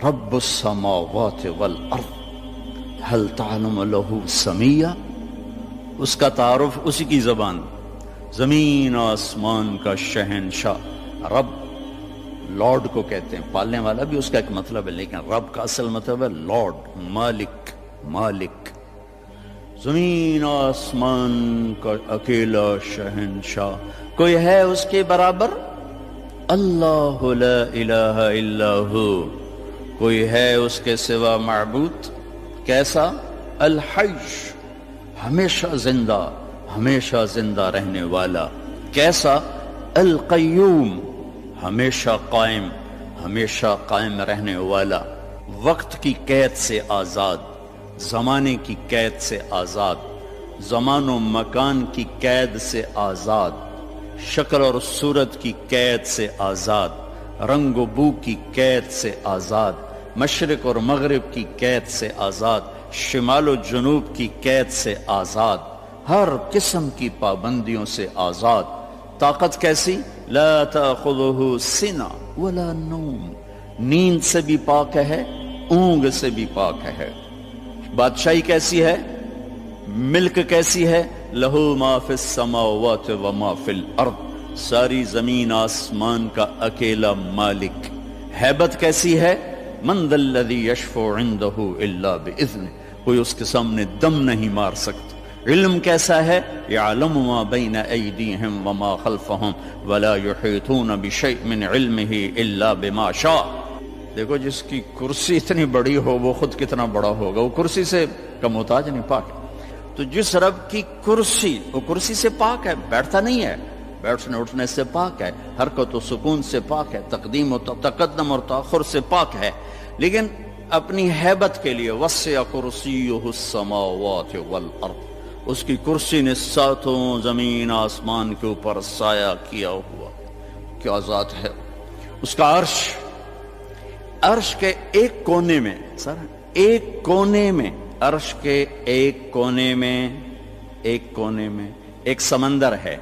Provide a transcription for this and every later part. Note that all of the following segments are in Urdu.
رب السماوات والارض هل تعلم له سمیہ، اس کا تعارف اسی کی زبان، زمین آسمان کا شہنشاہ رب، لارڈ کو کہتے ہیں، پالنے والا بھی اس کا ایک مطلب ہے، لیکن رب کا اصل مطلب ہے لارڈ، مالک، مالک، زمین آسمان کا اکیلا شہنشاہ، کوئی ہے اس کے برابر؟ اللہ لا الہ الا ہو، کوئی ہے اس کے سوا معبود؟ کیسا؟ الحی، ہمیشہ زندہ، ہمیشہ زندہ رہنے والا۔ کیسا؟ القیوم، ہمیشہ قائم، ہمیشہ قائم رہنے والا، وقت کی قید سے آزاد، زمانے کی قید سے آزاد، زمان و مکان کی قید سے آزاد، شکل اور صورت کی قید سے آزاد، رنگ و بو کی قید سے آزاد، مشرق اور مغرب کی قید سے آزاد، شمال و جنوب کی قید سے آزاد، ہر قسم کی پابندیوں سے آزاد۔ طاقت کیسی؟ لا تأخذہ سنہ ولا نوم، نیند سے بھی پاک ہے، اونگ سے بھی پاک ہے۔ بادشاہی کیسی ہے؟ ملک کیسی ہے؟ لہو ما فی السماوات وما فی الارض، ساری زمین آسمان کا اکیلا مالک۔ ہیبت کیسی ہے؟ من ذا الذی یشفع عندہ الا باذنہ، کوئی اس کے سامنے دم نہیں مار سکتا۔ علم کیسا ہے؟ یعلم ما بین ایدیہم وما خلفہم ولا یحیطون بشیء من علمہ الا بما شاء۔ دیکھو جس کی کرسی اتنی بڑی ہو وہ خود کتنا بڑا ہوگا، وہ کرسی سے کا محتاج نہیں، پاک۔ تو جس رب کی کرسی، وہ کرسی سے پاک ہے، بیٹھتا نہیں ہے، بیٹھنے اٹھنے سے پاک ہے، حرکت و سکون سے پاک ہے، تقدیم و تقدم اور تاخر سے پاک ہے، لیکن اپنی ہیبت کے لیے وسع کرسیہ السماوات والارض، اس کی کرسی نے ساتوں زمین آسمان کے اوپر سایہ کیا ہوا۔ کیا ذات ہے اس کا! عرش، عرش کے ایک کونے میں، سر ایک کونے میں، عرش کے ایک کونے میں، ایک کونے میں ایک سمندر ہے،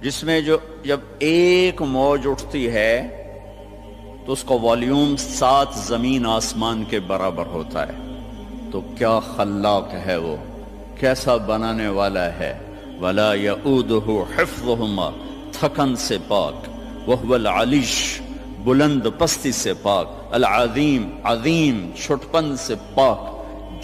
جس میں جب ایک موج اٹھتی ہے تو اس کا والیوم 7 زمین آسمان کے برابر ہوتا ہے۔ تو کیا خلاق ہے وہ، کیسا بنانے والا ہے۔ ولا یؤودہ حفظہما، تھکن سے پاک، وہو العلیش، بلند پستی سے پاک، العظیم، عظیم، چھٹپن سے پاک،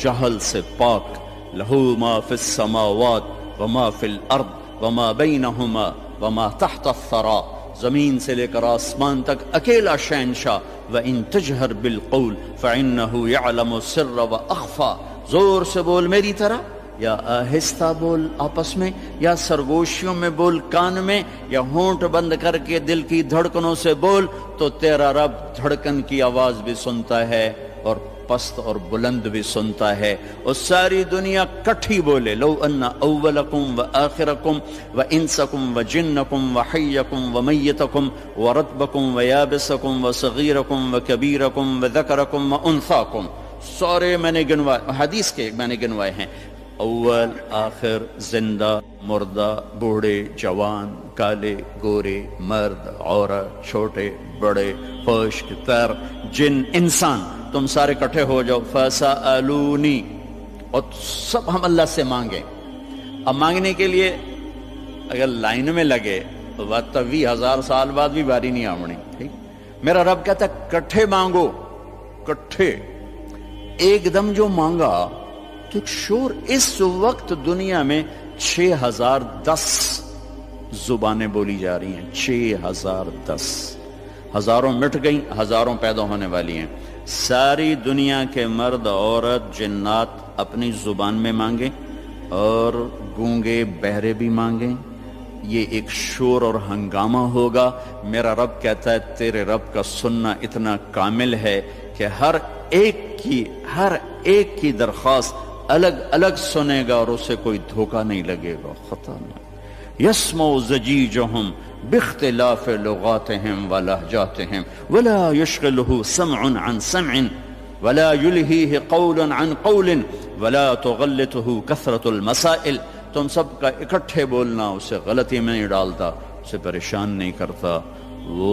جہل سے پاک۔ لہو ما فی السماوات وما فی الارض وما بینہما وما تحت الثری، زمین سے لے کر آسمان تک اکیلا شہنشاہ۔ وَإِن تَجْهَرْ بِالْقَوْلِ فَإِنَّهُ يَعْلَمُ السِّرَّ وَأَخْفَى، زور سے بول میری طرح، یا آہستہ بول آپس میں، یا سرگوشیوں میں بول کان میں، یا ہونٹ بند کر کے دل کی دھڑکنوں سے بول، تو تیرا رب دھڑکن کی آواز بھی سنتا ہے اور پست اور بلند بھی سنتا ہے۔ اور ساری دنیا کٹھی بولے، لو ان اولکم و آخرکم و انسکم و جنکم و حیکم و میتکم و رتبکم و یابسکم و صغیرکم و کبیرکم و ذکرکم و انثاکم، سارے میں نے گنوائے، حدیث کے میں نے گنوائے ہیں، اول، آخر، زندہ، مردہ، بوڑھے، جوان، کالے، گورے، مرد، عورت، چھوٹے، بڑے، خشک، تر، جن، انسان، تم سارے کٹھے ہو جاؤ، فَسَأَلُونِي، اور سب ہم اللہ سے مانگیں۔ اب مانگنے کے لیے اگر لائن میں لگے تو بات 20,000 سال بعد بھی باری نہیں آمنی، ٹھیک؟ میرا رب کہتا ہے کٹھے مانگو، کٹھے، ایک دم جو مانگا تو ایک شور۔ اس وقت دنیا میں 6010 زبانیں بولی جا رہی ہیں، 6010، ہزاروں مٹ گئیں، ہزاروں پیدا ہونے والی ہیں۔ ساری دنیا کے مرد، عورت، جنات اپنی زبان میں مانگیں اور گونگے بہرے بھی مانگیں، یہ ایک شور اور ہنگامہ ہوگا۔ میرا رب کہتا ہے تیرے رب کا سننا اتنا کامل ہے کہ ہر ایک کی درخواست الگ الگ سنے گا اور اسے کوئی دھوکہ نہیں لگے گا، خطا نہیں۔ یسمع زجیجہم باختلاف لغاتہم ولہجاتہم ولا یشغلہ سمع عن سمع ولا یلہیہ قول عن قول ولا تغلطہ کثرت المسائل، تم سب کا اکٹھے بولنا اسے غلطی میں نہیں ڈالتا، اسے پریشان نہیں کرتا، وہ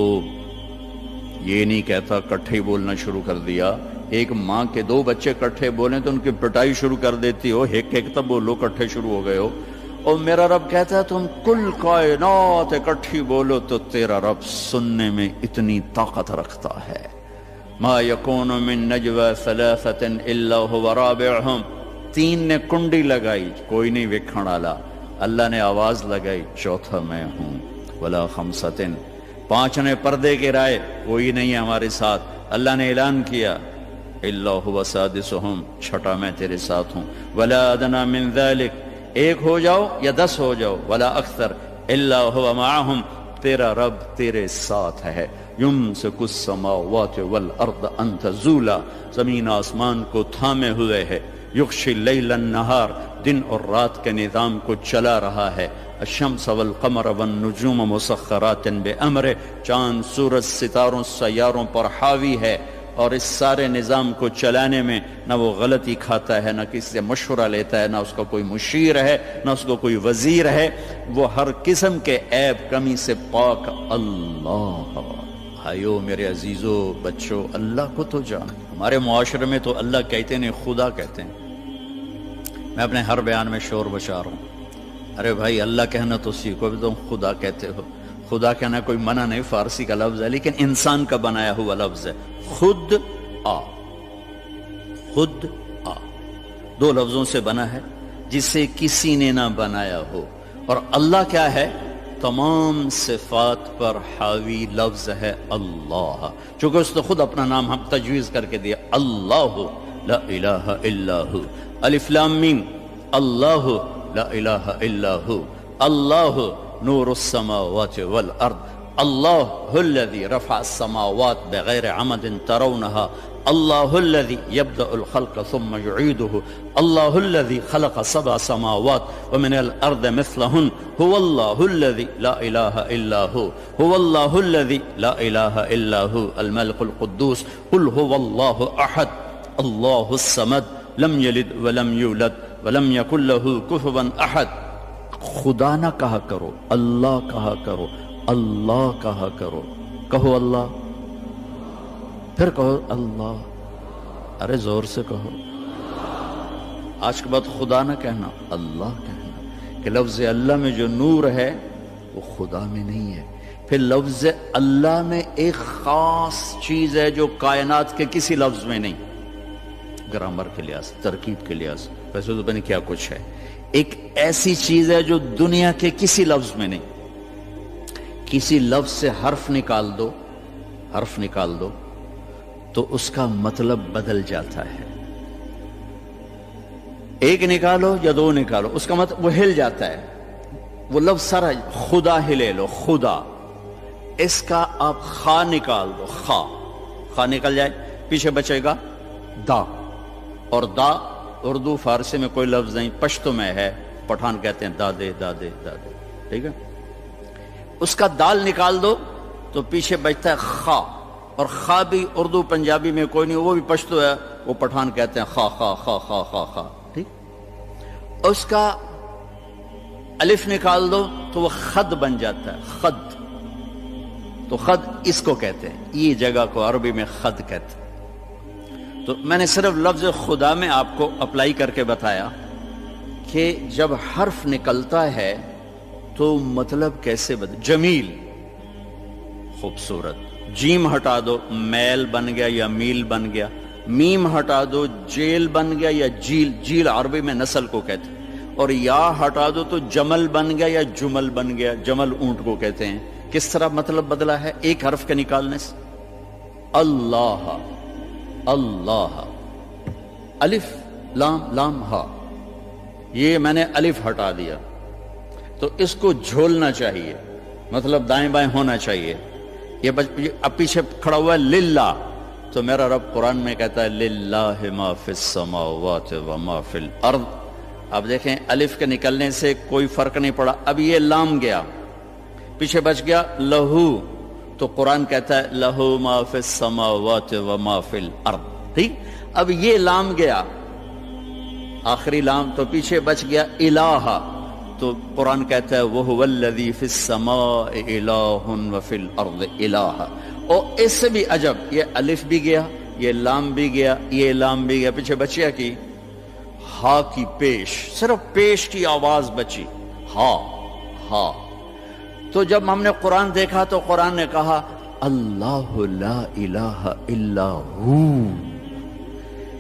یہ نہیں کہتا کٹھے ہی بولنا شروع کر دیا. ایک ماں کے دو بچے کٹھے بولیں تو ان کی پٹائی شروع کر دیتی ہو, ایک ایک تب بولو, کٹھے شروع ہو گئے ہو. اور میرا رب کہتا ہے تم کل کائنات اکٹھی بولو تو تیرا رب سننے میں اتنی طاقت رکھتا ہے. ما یکون من نجوى ثلاثة الا هو رابعهم, تین نے کنڈی لگائی, کوئی نہیں وکھن والا, اللہ نے آواز لگائی, چوتھا میں ہوں. ولا خمسة, پانچ نے پردے گرائے, کوئی نہیں ہے ہمارے ساتھ, اللہ نے اعلان کیا, الا هو سادسهم, چھٹا میں تیرے ساتھ ہوں. ولا ادنى من ذلك, ایک ہو جاؤ یا 10 ہو جاؤ, ولا اکثر الا هو معهم, تیرا رب تیرے ساتھ ہے. یمسک السماوات والارض ان تزولا, زمین آسمان کو تھامے ہوئے ہے. یغشی اللیل النہار, دن اور رات کے نظام کو چلا رہا ہے. الشمس والقمر والنجوم مسخرات بامرہ, چاند سورج ستاروں سیاروں پر حاوی ہے, اور اس سارے نظام کو چلانے میں نہ وہ غلطی کھاتا ہے, نہ کسی سے مشورہ لیتا ہے, نہ اس کا کوئی مشیر ہے, نہ اس کو کوئی وزیر ہے. وہ ہر قسم کے عیب کمی سے پاک اللہ. بھائیو میرے عزیزو بچوں, اللہ کو تو جان. ہمارے معاشرے میں تو اللہ کہتے نہیں, خدا کہتے ہیں. میں اپنے ہر بیان میں شور بشار ہوں, ارے بھائی اللہ کہنا تو سیکھو, بھی تم خدا کہتے ہو. خدا کہنا کوئی منع نہیں, فارسی کا لفظ ہے, لیکن انسان کا بنایا ہوا لفظ ہے. خود آ, خود آ, دو لفظوں سے بنا ہے, جسے کسی نے نہ بنایا ہو. اور اللہ کیا ہے؟ تمام صفات پر حاوی لفظ ہے اللہ, چونکہ اس نے خود اپنا نام ہم تجویز کر کے دیا, اللہ لا الہ الا ہو. الف لام میم, اللہ لا الہ الا ہو. اللہ نور السماوات والارض, اللہ الذي رفع السماوات بغیر عمد ترونها, اللہ الذي يبدأ الخلق ثم يعيده, اللہ الذي خلق 7 سماوات ومن الارض مثلهن, هو الله الذي لا اله الا هو, هو الله الذي لا اله الا هو الملك القدوس. قل هو الله احد الله الصمد لم يلد ولم يولد ولم يكن له كفوا احد. خدا نہ کہا کرو, اللہ کہا کرو, اللہ کہا کرو. کہو اللہ, پھر کہو اللہ, ارے زور سے کہو. آج کے بعد خدا نہ کہنا, اللہ کہنا, کہ لفظ اللہ میں جو نور ہے وہ خدا میں نہیں ہے. پھر لفظ اللہ میں ایک خاص چیز ہے جو کائنات کے کسی لفظ میں نہیں, گرامر کے لحاظ, ترکیب کے لحاظ, ویسے تو پتہ کیا کچھ ہے. ایک ایسی چیز ہے جو دنیا کے کسی لفظ میں نہیں. کسی لفظ سے حرف نکال دو, حرف نکال دو تو اس کا مطلب بدل جاتا ہے. ایک نکالو یا دو نکالو, اس کا مطلب وہ ہل جاتا ہے. وہ لفظ سارا, خدا ہی لے لو, خدا, اس کا آپ خا نکال دو, خا, خا نکل جائے, پیچھے بچے گا دا, اور دا اردو فارسی میں کوئی لفظ نہیں, پشتو میں ہے, پٹھان کہتے ہیں دادے دادے دادے, ٹھیک ہے. اس کا دال نکال دو تو پیچھے بچتا ہے خا, اور خا بھی اردو پنجابی میں کوئی نہیں, وہ بھی پشتو ہے, وہ پٹھان کہتے ہیں خا خا خا خا خا خا, ٹھیک. اس کا الف نکال دو تو وہ خد بن جاتا ہے, خد. تو خد اس کو کہتے ہیں, یہ جگہ کو عربی میں خد کہتے ہیں. تو میں نے صرف لفظ خدا میں آپ کو اپلائی کر کے بتایا کہ جب حرف نکلتا ہے تو مطلب کیسے بدل. جمیل, خوبصورت. جیم ہٹا دو, میل بن گیا یا میل بن گیا. میم ہٹا دو, جیل بن گیا یا جیل, جیل عربی میں نسل کو کہتے ہیں. اور یا ہٹا دو تو جمل بن گیا یا جمل بن گیا, جمل اونٹ کو کہتے ہیں. کس طرح مطلب بدلا ہے ایک حرف کے نکالنے سے. اللہ, اللہ, الف لام لام ہا, یہ میں نے الف ہٹا دیا تو اس کو جھولنا چاہیے, مطلب دائیں بائیں ہونا چاہیے. یہ اب پیچھے کھڑا ہوا ہے للہ, تو میرا رب قرآن میں کہتا ہے للہ ما فی السماوات و ما فی الارض. اب دیکھیں الف کے نکلنے سے کوئی فرق نہیں پڑا. اب یہ لام گیا, پیچھے بچ گیا لہو, تو قرآن کہتا ہے لہو ما فی السماوات و ما فی الارض, ٹھیک. اب یہ لام گیا, آخری لام, تو پیچھے بچ گیا الہ, تو قرآن کہتا ہے وَهُوَ الَّذِي فِي السَّمَاءِ إِلَٰهٌ وَفِي الْأَرْضِ إِلَٰهٌ. اور اس سے بھی عجب، یہ الف بھی گیا، یہ لام بھی گیا، یہ لام بھی گیا، پیچھے بچیا کی ہا کی پیش، صرف پیش کی آواز بچی، ہا ہا۔ تو جب ہم نے قرآن دیکھا تو قرآن نے کہا اللہ لا الہ الا ہو۔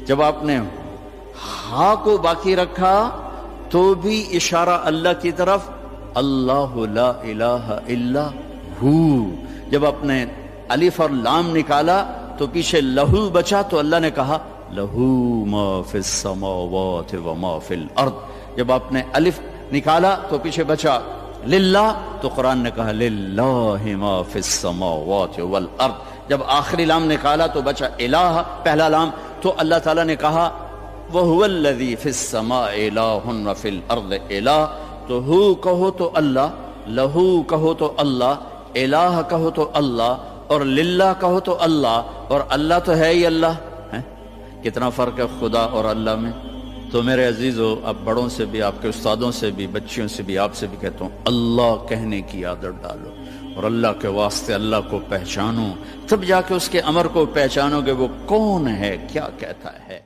جب آپ نے ہا کو باقی رکھا تو بھی اشارہ اللہ کی طرف، اللہ لا الہ الا ہو۔ جب آپ نے الف اور لام نکالا تو پیچھے لہو بچا تو اللہ نے کہا لہو ما فی السماوات و ما فی الارض۔ جب آپ نے الف نکالا تو پیچھے بچا للہ تو قرآن نے کہا للہ ما فی السماوات والارض۔ جب آخری لام نکالا تو بچا الہ، پہلا لام، تو اللہ تعالیٰ نے کہا وَهُوَ الَّذِي فِي السَّمَاءِ إِلَٰهٌ وَفِي الْأَرْضِ إِلَٰهٌ۔ تو ہو کہو تو اللہ، لہو کہو تو اللہ، الہ کہو تو اللہ، اور للہ کہو تو اللہ، اور اللہ تو ہے ہی اللہ ہے۔ کتنا فرق ہے خدا اور اللہ میں۔ تو میرے عزیزو، اب بڑوں سے بھی، آپ کے استادوں سے بھی، بچیوں سے بھی، آپ سے بھی کہتا ہوں، اللہ کہنے کی عادت ڈالو، اور اللہ کے واسطے اللہ کو پہچانو، تب جا کے اس کے امر کو پہچانو گے وہ کون ہے، کیا کہتا ہے۔